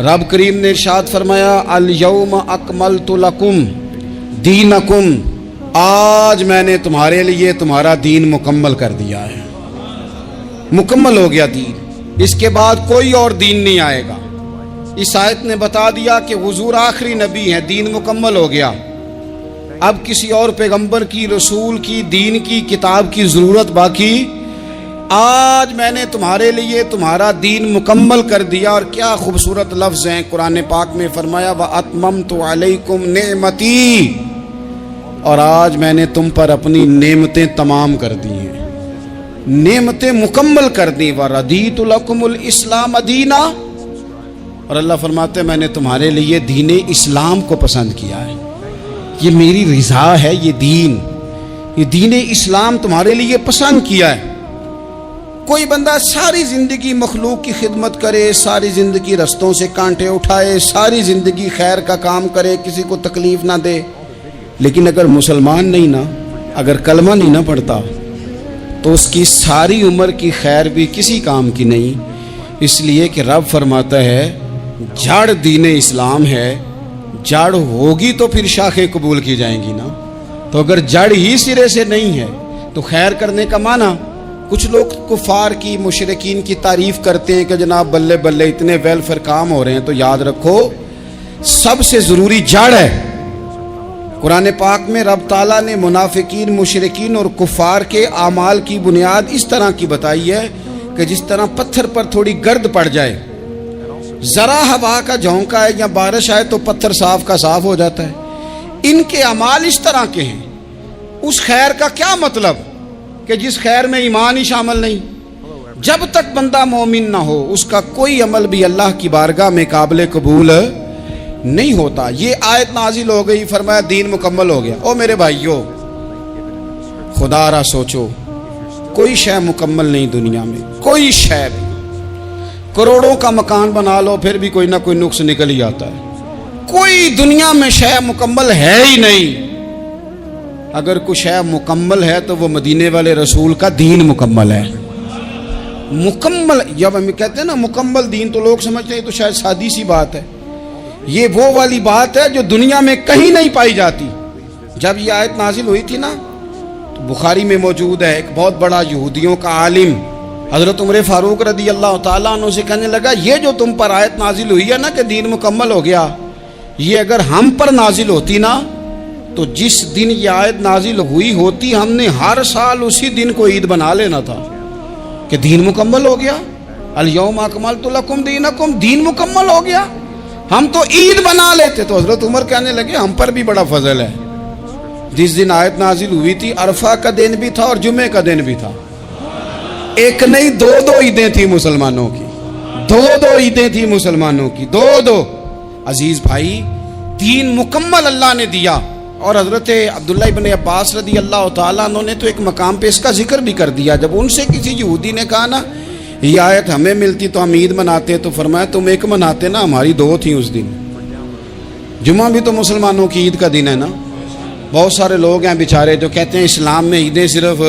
رب کریم نے ارشاد فرمایا الیوم اکملت لکم دینکم، آج میں نے تمہارے لیے تمہارا دین مکمل کر دیا ہے، مکمل ہو گیا دین، اس کے بعد کوئی اور دین نہیں آئے گا۔ اس آیت نے بتا دیا کہ حضور آخری نبی ہیں، دین مکمل ہو گیا، اب کسی اور پیغمبر کی، رسول کی، دین کی، کتاب کی ضرورت باقی۔ آج میں نے تمہارے لیے تمہارا دین مکمل کر دیا۔ اور کیا خوبصورت لفظ ہیں قرآن پاک میں فرمایا وَأَتْمَمْتُ عَلَيْكُمْ نِعْمَتِي، اور آج میں نے تم پر اپنی نعمتیں تمام کر دی ہیں، نعمتیں مکمل کر دی۔ وَرَضِيتُ لَكُمُ الْإِسْلَامَ دِينًا، اور اللہ فرماتے ہیں میں نے تمہارے لیے دین اسلام کو پسند کیا ہے، یہ میری رضا ہے، یہ دین اسلام تمہارے لیے پسند کیا ہے۔ کوئی بندہ ساری زندگی مخلوق کی خدمت کرے، ساری زندگی رستوں سے کانٹے اٹھائے، ساری زندگی خیر کا کام کرے، کسی کو تکلیف نہ دے، لیکن اگر مسلمان نہیں نا، اگر کلمہ نہیں نہ پڑھتا، تو اس کی ساری عمر کی خیر بھی کسی کام کی نہیں۔ اس لیے کہ رب فرماتا ہے جڑ دین اسلام ہے، جڑ ہوگی تو پھر شاخیں قبول کی جائیں گی نا، تو اگر جڑ ہی سرے سے نہیں ہے تو خیر کرنے کا معنی۔ کچھ لوگ کفار کی، مشرکین کی تعریف کرتے ہیں کہ جناب بلے بلے اتنے ویلفیئر کام ہو رہے ہیں، تو یاد رکھو سب سے ضروری جڑ ہے۔ قرآن پاک میں رب تعالیٰ نے منافقین، مشرکین اور کفار کے اعمال کی بنیاد اس طرح کی بتائی ہے کہ جس طرح پتھر پر تھوڑی گرد پڑ جائے، ذرا ہوا کا جھونکا ہے یا بارش آئے تو پتھر صاف کا صاف ہو جاتا ہے۔ ان کے اعمال اس طرح کے ہیں۔ اس خیر کا کیا مطلب کہ جس خیر میں ایمان ہی شامل نہیں؟ جب تک بندہ مومن نہ ہو اس کا کوئی عمل بھی اللہ کی بارگاہ میں قابل قبول نہیں ہوتا۔ یہ آیت نازل ہو گئی، فرمایا دین مکمل ہو گیا۔ او میرے بھائیو، خدا را سوچو، کوئی شے مکمل نہیں دنیا میں، کوئی شے بھی۔ کروڑوں کا مکان بنا لو پھر بھی کوئی نہ کوئی نقص نکل ہی آتا ہے۔ کوئی دنیا میں شے مکمل ہے ہی نہیں۔ اگر کوئی شے مکمل ہے تو وہ مدینے والے رسول کا دین مکمل ہے۔ مکمل، جب ہم کہتے ہیں نا مکمل دین، تو لوگ سمجھتے ہیں تو شاید سادی سی بات ہے۔ یہ وہ والی بات ہے جو دنیا میں کہیں نہیں پائی جاتی۔ جب یہ آیت نازل ہوئی تھی نا، تو بخاری میں موجود ہے، ایک بہت بڑا یہودیوں کا عالم حضرت عمر فاروق رضی اللہ تعالیٰ عنہ سے کہنے لگا یہ جو تم پر آیت نازل ہوئی ہے نا کہ دین مکمل ہو گیا، یہ اگر ہم پر نازل ہوتی نا تو جس دن یہ آیت نازل ہوئی ہوتی ہم نے ہر سال اسی دن کو عید بنا لینا تھا کہ دین مکمل ہو گیا۔ الیوم اکملت لکم دینکم، دین مکمل ہو گیا، ہم تو عید بنا لیتے۔ تو حضرت عمر کہنے لگے ہم پر بھی بڑا فضل ہے، جس دن آیت نازل ہوئی تھی عرفہ کا دن بھی تھا اور جمعے کا دن بھی تھا، ایک نہیں دو عیدیں تھی مسلمانوں کی، دو عیدیں تھی مسلمانوں کی، دو۔ عزیز بھائی، دین مکمل اللہ نے دیا۔ اور حضرت عبداللہ ابن عباس رضی اللہ تعالیٰ عنہ نے تو ایک مقام پہ اس کا ذکر بھی کر دیا۔ جب ان سے کسی یہودی نے کہا نا یہ آیت ہمیں ملتی تو ہم عید مناتے، تو فرمایا تم ایک مناتے نا، ہماری دو تھیں اس دن۔ جمعہ بھی تو مسلمانوں کی عید کا دن ہے نا۔ بہت سارے لوگ ہیں بیچارے جو کہتے ہیں اسلام میں عیدیں صرف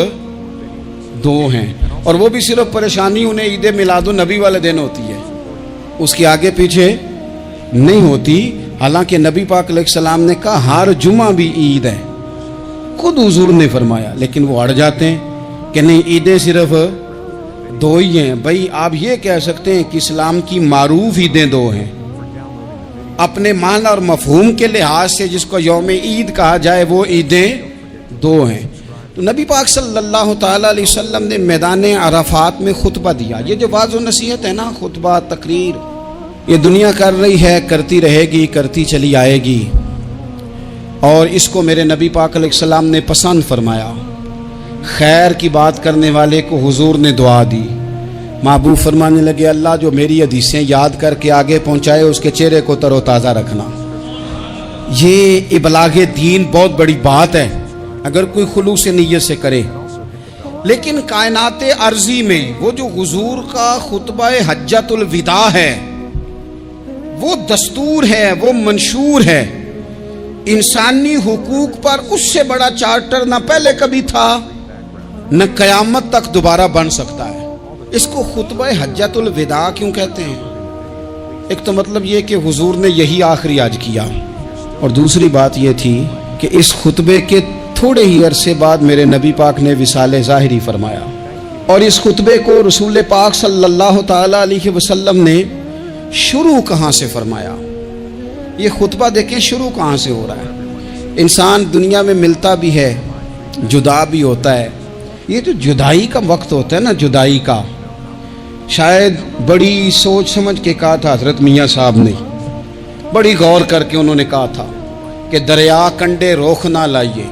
دو ہیں، اور وہ بھی صرف پریشانی انہیں عید میلاد النبی والے دن ہوتی ہے، اس کی آگے پیچھے نہیں ہوتی۔ حالانکہ نبی پاک علیہ السلام نے کہا ہر جمعہ بھی عید ہے، خود حضور نے فرمایا، لیکن وہ اڑ جاتے ہیں کہ نہیں عیدیں صرف دو ہی ہیں۔ بھائی آپ یہ کہہ سکتے ہیں کہ اسلام کی معروف عیدیں دو ہیں، اپنے معنی اور مفہوم کے لحاظ سے جس کو یوم عید کہا جائے وہ عیدیں دو ہیں۔ تو نبی پاک صلی اللہ تعالیٰ علیہ وسلم نے میدان عرفات میں خطبہ دیا۔ یہ جو واعظ و نصیحت ہے نا، خطبہ، تقریر، یہ دنیا کر رہی ہے، کرتی رہے گی، کرتی چلی آئے گی، اور اس کو میرے نبی پاک علیہ السلام نے پسند فرمایا۔ خیر کی بات کرنے والے کو حضور نے دعا دی۔ محبوب فرمانے لگے اللہ جو میری حدیثیں یاد کر کے آگے پہنچائے اس کے چہرے کو تر و تازہ رکھنا۔ یہ ابلاغ دین بہت بڑی بات ہے اگر کوئی خلوص نیت سے کرے۔ لیکن کائنات ارضی میں وہ جو حضور کا خطبہ حجۃ الوداع ہے، وہ دستور ہے، وہ منشور ہے۔ انسانی حقوق پر اس سے بڑا چارٹر نہ پہلے کبھی تھا نہ قیامت تک دوبارہ بن سکتا ہے۔ اس کو خطبہ حجۃ الوداع کیوں کہتے ہیں؟ ایک تو مطلب یہ کہ حضور نے یہی آخری آج کیا، اور دوسری بات یہ تھی کہ اس خطبے کے تھوڑے ہی عرصے بعد میرے نبی پاک نے وصال ظاہری فرمایا، اور اس خطبے کو رسول پاک صلی اللہ تعالیٰ علیہ وسلم نے شروع کہاں سے فرمایا؟ یہ خطبہ دیکھیں شروع کہاں سے ہو رہا ہے۔ انسان دنیا میں ملتا بھی ہے، جدا بھی ہوتا ہے، یہ جو جدائی کا وقت ہوتا ہے نا، جدائی کا، شاید بڑی سوچ سمجھ کے کہا تھا حضرت میاں صاحب نے، بڑی غور کر کے انہوں نے کہا تھا کہ دریا کنڈے روخ نہ لائیے،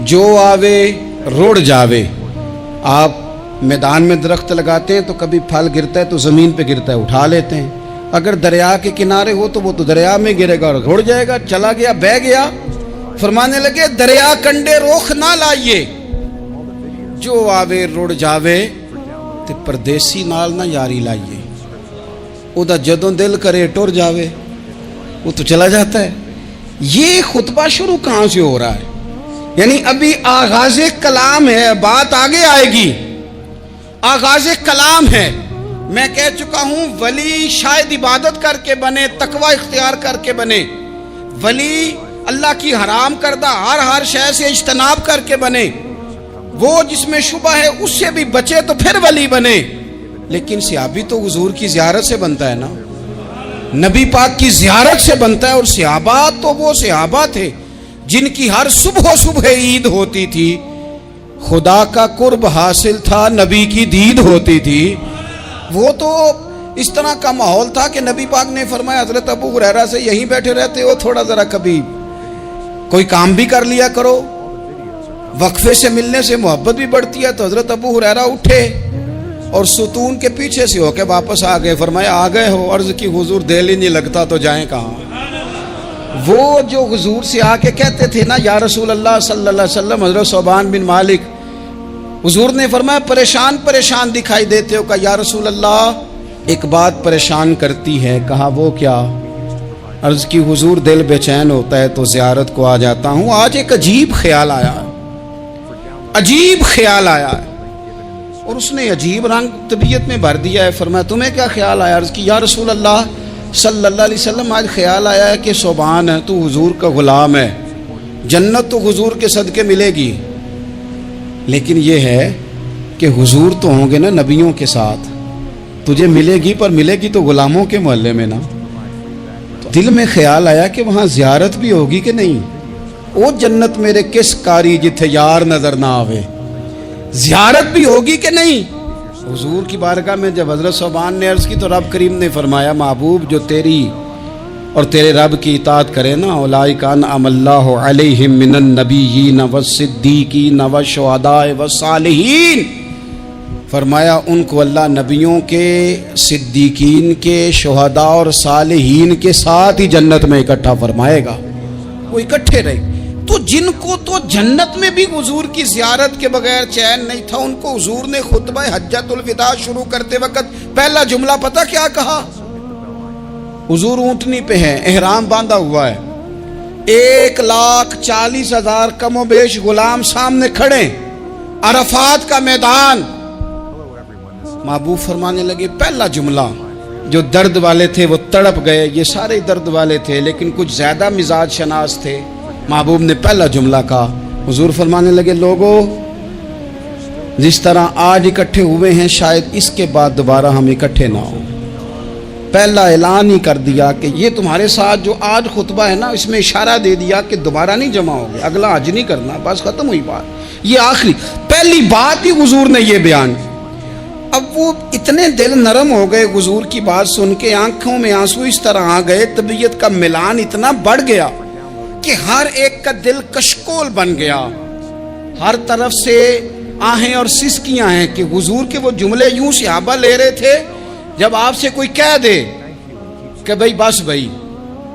جو آوے روڑ جاوے۔ آپ میدان میں درخت لگاتے ہیں تو کبھی پھل گرتا ہے تو زمین پہ گرتا ہے، اٹھا لیتے ہیں، اگر دریا کے کنارے ہو تو وہ تو دریا میں گرے گا اور روڑ جائے گا، چلا گیا، بہہ گیا۔ فرمانے لگے دریا کنڈے روخ نہ لائیے، جو آوے روڑ جاوے، تے پردیسی نال نہ یاری لائیے، او دا جدوں دل کرے ٹر جاوے، وہ تو چلا جاتا ہے۔ یہ خطبہ شروع کہاں سے ہو رہا ہے؟ یعنی ابھی آغاز کلام ہے، بات آگے آئے گی، آغاز کلام ہے۔ میں کہہ چکا ہوں ولی شاید عبادت کر کے بنے، تقوی اختیار کر کے بنے، ولی اللہ کی حرام کردہ ہر شے سے اجتناب کر کے بنے، وہ جس میں شبہ ہے اس سے بھی بچے تو پھر ولی بنے۔ لیکن صحابی تو حضور کی زیارت سے بنتا ہے نا، نبی پاک کی زیارت سے بنتا ہے، اور صحابہ تو وہ صحابہ تھے جن کی ہر صبح عید ہوتی تھی، خدا کا قرب حاصل تھا، نبی کی دید ہوتی تھی۔ وہ تو اس طرح کا ماحول تھا کہ نبی پاک نے فرمایا حضرت ابو ہریرہ سے یہیں بیٹھے رہتے ہو، تھوڑا ذرا کبھی کوئی کام بھی کر لیا کرو، وقفے سے ملنے سے محبت بھی بڑھتی ہے۔ تو حضرت ابو ہریرہ اٹھے اور ستون کے پیچھے سے ہو کے واپس آ گئے، فرمایا آ گئے ہو؟ عرض کی حضور دل ہی نہیں لگتا تو جائیں کہاں؟ وہ جو حضور سے آ کے کہتے تھے نا یا رسول اللہ صلی اللہ علیہ وسلم، حضرت صوبان بن مالک، حضور نے فرمایا پریشان دکھائی دیتے ہو؟ کہا یا رسول اللہ ایک بات پریشان کرتی ہے۔ کہا وہ کیا؟ عرض کی حضور دل بے چین ہوتا ہے تو زیارت کو آ جاتا ہوں، آج ایک عجیب خیال آیا ہے، اور اس نے عجیب رنگ طبیعت میں بھر دیا ہے۔ فرمایا تمہیں کیا خیال آیا؟ عرض کی یا رسول اللہ صلی اللہ علیہ وسلم آج خیال آیا ہے کہ صوبان ہے، تو حضور کا غلام ہے، جنت تو حضور کے صدقے ملے گی، لیکن یہ ہے کہ حضور تو ہوں گے نا نبیوں کے ساتھ، تجھے ملے گی پر ملے گی تو غلاموں کے محلے میں نا۔ تو دل میں خیال آیا کہ وہاں زیارت بھی ہوگی کہ نہیں؟ او جنت میرے کس کاری جتھے یار نظر نہ آوے، زیارت بھی ہوگی کہ نہیں؟ حضور کی بارگاہ میں جب حضرت صوبان نے عرض کی تو رب کریم نے فرمایا محبوب جو تیری اور تیرے رب کی اطاعت کرے نا، اولئک انعم اللہ علیہم من النبیین والصدیقین والشہداء والصالحین، فرمایا ان کو اللہ نبیوں کے، صدیقین کے، شہداء اور صالحین کے ساتھ ہی جنت میں اکٹھا فرمائے گا، وہ اکٹھے رہے۔ تو جن کو تو جنت میں بھی حضور کی زیارت کے بغیر چین نہیں تھا، ان کو حضور نے خطبہ حجۃ الوداع شروع کرتے وقت پہلا جملہ پتہ کیا کہا؟ حضور اونٹنی پہ ہیں، احرام باندھا ہوا ہے، 1,40,000 کم و بیش غلام سامنے کھڑے، عرفات کا میدان۔ محبوب فرمانے لگے پہلا جملہ، جو درد والے تھے وہ تڑپ گئے، یہ سارے درد والے تھے لیکن کچھ زیادہ مزاج شناس تھے۔ محبوب نے پہلا جملہ کہا، حضور فرمانے لگے لوگوں جس طرح آج اکٹھے ہوئے ہیں شاید اس کے بعد دوبارہ ہم اکٹھے نہ ہوں۔ پہلا اعلان ہی کر دیا کہ یہ تمہارے ساتھ جو آج خطبہ ہے نا، اس میں اشارہ دے دیا کہ دوبارہ نہیں جمع ہوگے، اگلا حج نہیں کرنا، بس ختم ہوئی بات، یہ آخری پہلی بات ہی حضور نے یہ بیان کی۔ اب وہ اتنے دل نرم ہو گئے حضور کی بات سن کے، آنکھوں میں آنسو اس طرح آ گئے، طبیعت کا ملان اتنا بڑھ گیا کہ ہر ایک کا دل کشکول بن گیا، ہر طرف سے آہیں اور سسکیاں ہیں کہ حضور کے وہ جملے یوں صحابہ لے رہے تھے جب آپ سے کوئی کہہ دے کہ بھائی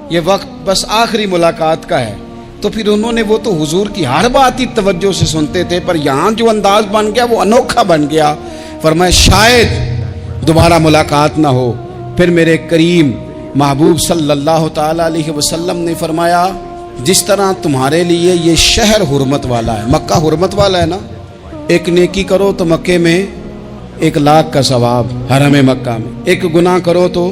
یہ وقت بس آخری ملاقات کا ہے، تو پھر انہوں نے وہ تو حضور کی ہر بات ہی توجہ سے سنتے تھے، پر یہاں جو انداز بن گیا وہ انوکھا بن گیا۔ فرمایا شاید دوبارہ ملاقات نہ ہو۔ پھر میرے کریم محبوب صلی اللہ تعالی علیہ وسلم نے فرمایا جس طرح تمہارے لیے یہ شہر حرمت والا ہے، مکہ حرمت والا ہے نا، ایک نیکی کرو تو مکے میں 1,00,000 کا ثواب، حرم مکہ میں ایک گناہ کرو تو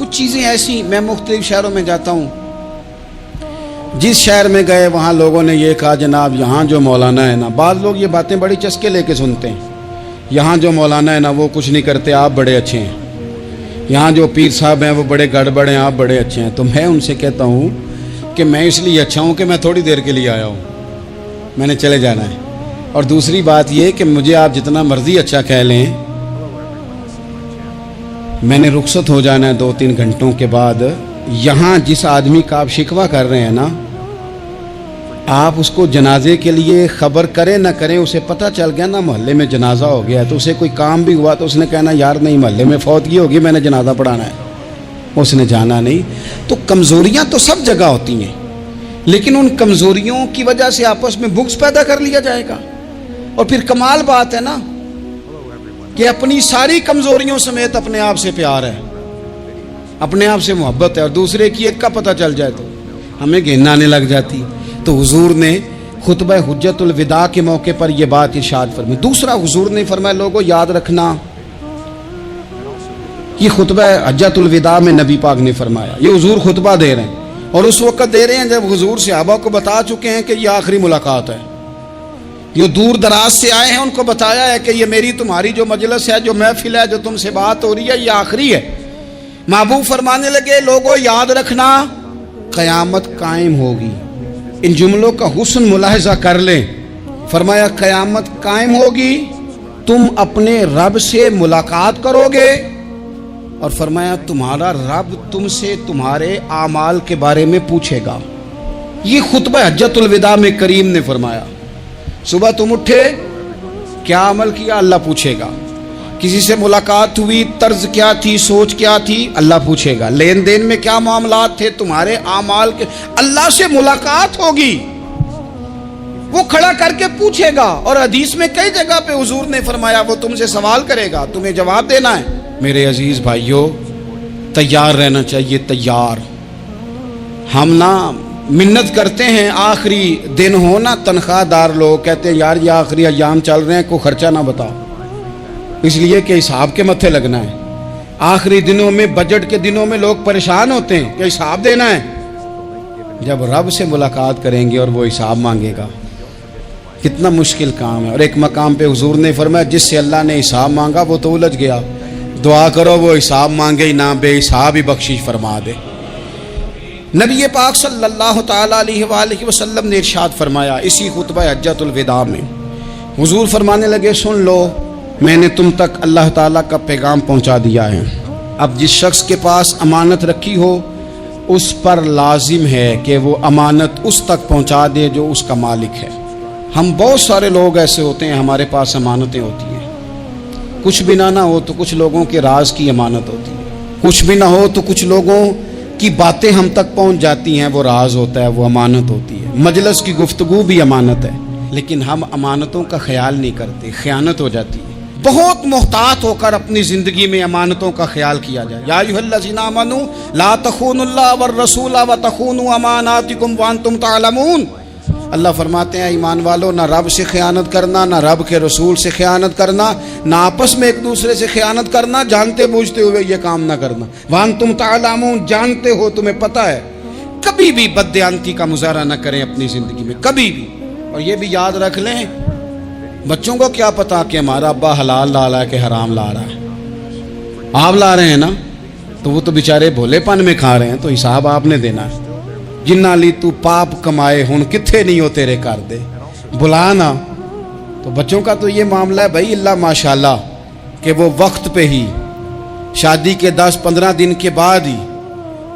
کچھ چیزیں ایسی، میں مختلف شہروں میں جاتا ہوں، جس شہر میں گئے وہاں لوگوں نے یہ کہا جناب یہاں جو مولانا ہے نا، بعض لوگ یہ باتیں بڑی چسکے لے کے سنتے ہیں، یہاں جو مولانا ہے نا وہ کچھ نہیں کرتے، آپ بڑے اچھے ہیں، یہاں جو پیر صاحب ہیں وہ بڑے گڑبڑ ہیں، آپ بڑے اچھے ہیں۔ تو میں ان سے کہتا ہوں کہ میں اس لیے اچھا ہوں کہ میں تھوڑی دیر کے لیے آیا ہوں، میں نے چلے جانا ہے۔ اور دوسری بات یہ کہ مجھے آپ جتنا مرضی اچھا کہہ لیں، میں نے رخصت ہو جانا ہے 2-3 گھنٹوں کے بعد۔ یہاں جس آدمی کا آپ شکوہ کر رہے ہیں نا، آپ اس کو جنازے کے لیے خبر کریں نہ کریں، اسے پتہ چل گیا نا محلے میں جنازہ ہو گیا، تو اسے کوئی کام بھی ہوا تو اس نے کہنا یار نہیں محلے میں فوتگی ہوگی، میں نے جنازہ پڑھانا ہے، اس نے جانا نہیں۔ تو کمزوریاں تو سب جگہ ہوتی ہیں، لیکن ان کمزوریوں کی وجہ سے آپس میں بغض پیدا کر لیا جائے گا۔ اور پھر کمال بات ہے نا کہ اپنی ساری کمزوریوں سمیت اپنے آپ سے پیار ہے، اپنے آپ سے محبت ہے، اور دوسرے کی ایک کا پتہ چل جائے تو ہمیں گھن آنے لگ جاتی۔ تو حضور نے خطبہ حجت الوداع کے موقع پر یہ بات ارشاد فرمائی۔ دوسرا حضور نے فرمایا لوگوں یاد رکھنا، یہ خطبہ حجت الوداع میں نبی پاک نے فرمایا، یہ حضور خطبہ دے رہے ہیں، اور اس وقت دے رہے ہیں جب حضور صحابہ کو بتا چکے ہیں کہ یہ آخری ملاقات ہے، جو دور دراز سے آئے ہیں ان کو بتایا ہے کہ یہ میری تمہاری جو مجلس ہے، جو محفل ہے، جو تم سے بات ہو رہی ہے، یہ آخری ہے۔ محبوب فرمانے لگے لوگوں یاد رکھنا قیامت قائم ہوگی۔ ان جملوں کا حسن ملاحظہ کر لیں۔ فرمایا قیامت قائم ہوگی، تم اپنے رب سے ملاقات کرو گے، اور فرمایا تمہارا رب تم سے تمہارے اعمال کے بارے میں پوچھے گا۔ یہ خطبہ حجت الوداع میں کریم نے فرمایا، صبح تم اٹھے کیا عمل کیا، اللہ پوچھے گا۔ کسی سے ملاقات ہوئی، طرز کیا تھی، سوچ کیا تھی، اللہ پوچھے گا۔ لین دین میں کیا معاملات تھے، تمہارے اعمال کے، اللہ سے ملاقات ہوگی، وہ کھڑا کر کے پوچھے گا۔ اور حدیث میں کئی جگہ پہ حضور نے فرمایا وہ تم سے سوال کرے گا، تمہیں جواب دینا ہے۔ میرے عزیز بھائیوں، تیار رہنا چاہیے، تیار۔ ہم نا منت کرتے ہیں آخری دن ہو نا، تنخواہ دار لوگ کہتے ہیں یار یہ آخری ایام چل رہے ہیں، کوئی خرچہ نہ بتاؤ، اس لیے کہ حساب کے متھے لگنا ہے۔ آخری دنوں میں، بجٹ کے دنوں میں لوگ پریشان ہوتے ہیں کہ حساب دینا ہے۔ جب رب سے ملاقات کریں گے اور وہ حساب مانگے گا، کتنا مشکل کام ہے۔ اور ایک مقام پہ حضور نے فرمایا جس سے اللہ نے حساب مانگا وہ تو الجھ گیا، دعا کرو وہ حساب مانگے ہی نہ، بے حساب ہی بخشش فرما دے۔ نبی پاک صلی اللہ تعالیٰ علیہ وآلہ وسلم نے ارشاد فرمایا اسی خطبہ حجت الوداع میں، حضور فرمانے لگے سن لو، میں نے تم تک اللہ تعالیٰ کا پیغام پہنچا دیا ہے۔ اب جس شخص کے پاس امانت رکھی ہو اس پر لازم ہے کہ وہ امانت اس تک پہنچا دے جو اس کا مالک ہے۔ ہم بہت سارے لوگ ایسے ہوتے ہیں، ہمارے پاس امانتیں ہوتی ہیں، کچھ بھی نہ ہو تو کچھ لوگوں کے راز کی امانت ہوتی ہے، کچھ بھی نہ ہو تو کچھ لوگوں کی باتیں ہم تک پہنچ جاتی ہیں، وہ راز ہوتا ہے، وہ امانت ہوتی ہے۔ مجلس کی گفتگو بھی امانت ہے، لیکن ہم امانتوں کا خیال نہیں کرتے، خیانت ہو جاتی ہے۔ بہت محتاط ہو کر اپنی زندگی میں امانتوں کا خیال کیا جائے۔ یا ایھا الذین آمنوا لا تخونوا اللہ والرسول وتخونوا اماناتکم وانتم تعلمون۔ اللہ فرماتے ہیں ایمان والو، نہ رب سے خیانت کرنا، نہ رب کے رسول سے خیانت کرنا، نہ آپس میں ایک دوسرے سے خیانت کرنا، جانتے بوجھتے ہوئے یہ کام نہ کرنا۔ وانتم تعلمون، جانتے ہو، تمہیں پتہ ہے۔ کبھی بھی بددیانتی کا مظاہرہ نہ کریں اپنی زندگی میں، کبھی بھی۔ اور یہ بھی یاد رکھ لیں، بچوں کو کیا پتا کہ ہمارا ابا حلال لا رہا ہے کہ حرام لا رہا ہے، آپ لا رہے ہیں نا، تو وہ تو بیچارے بھولے پن میں کھا رہے ہیں، تو حساب آپ نے دینا ہے۔ جنہ لی تو پاپ کمائے ہن کتھے نہیں ہو تیرے کر دے، بلا نا۔ تو بچوں کا تو یہ معاملہ ہے بھائی، اللہ ماشاءاللہ کہ وہ وقت پہ ہی، شادی کے 10-15 دن کے بعد ہی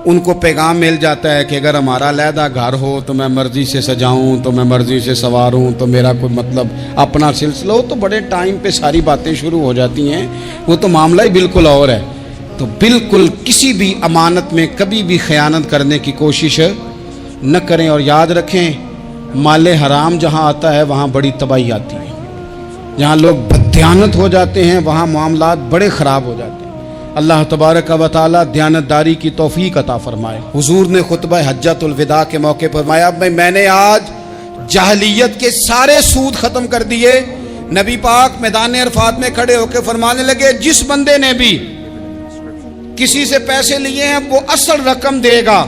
ان کو پیغام مل جاتا ہے کہ اگر ہمارا علیحدہ گھر ہو تو میں مرضی سے سجاؤں، تو میں مرضی سے سنواروں، تو میرا کوئی مطلب اپنا سلسلہ ہو، تو بڑے ٹائم پہ ساری باتیں شروع ہو جاتی ہیں، وہ تو معاملہ ہی بالکل اور ہے۔ تو بالکل کسی بھی امانت میں کبھی بھی خیانت کرنے کی کوشش نہ کریں، اور یاد رکھیں مال حرام جہاں آتا ہے وہاں بڑی تباہی آتی ہے، جہاں لوگ بددیانت ہو جاتے ہیں وہاں معاملات بڑے خراب ہو جاتے ہیں۔ اللہ تبارک و تعالی دیانتداری کی توفیق عطا فرمائے۔ حضور نے خطبہ حجت الوداع کے موقع پر فرمایا میں نے آج جاہلیت کے سارے سود ختم کر دیے۔ نبی پاک میدان عرفات میں کھڑے ہو کے فرمانے لگے جس بندے نے بھی کسی سے پیسے لیے ہیں وہ اصل رقم دے گا,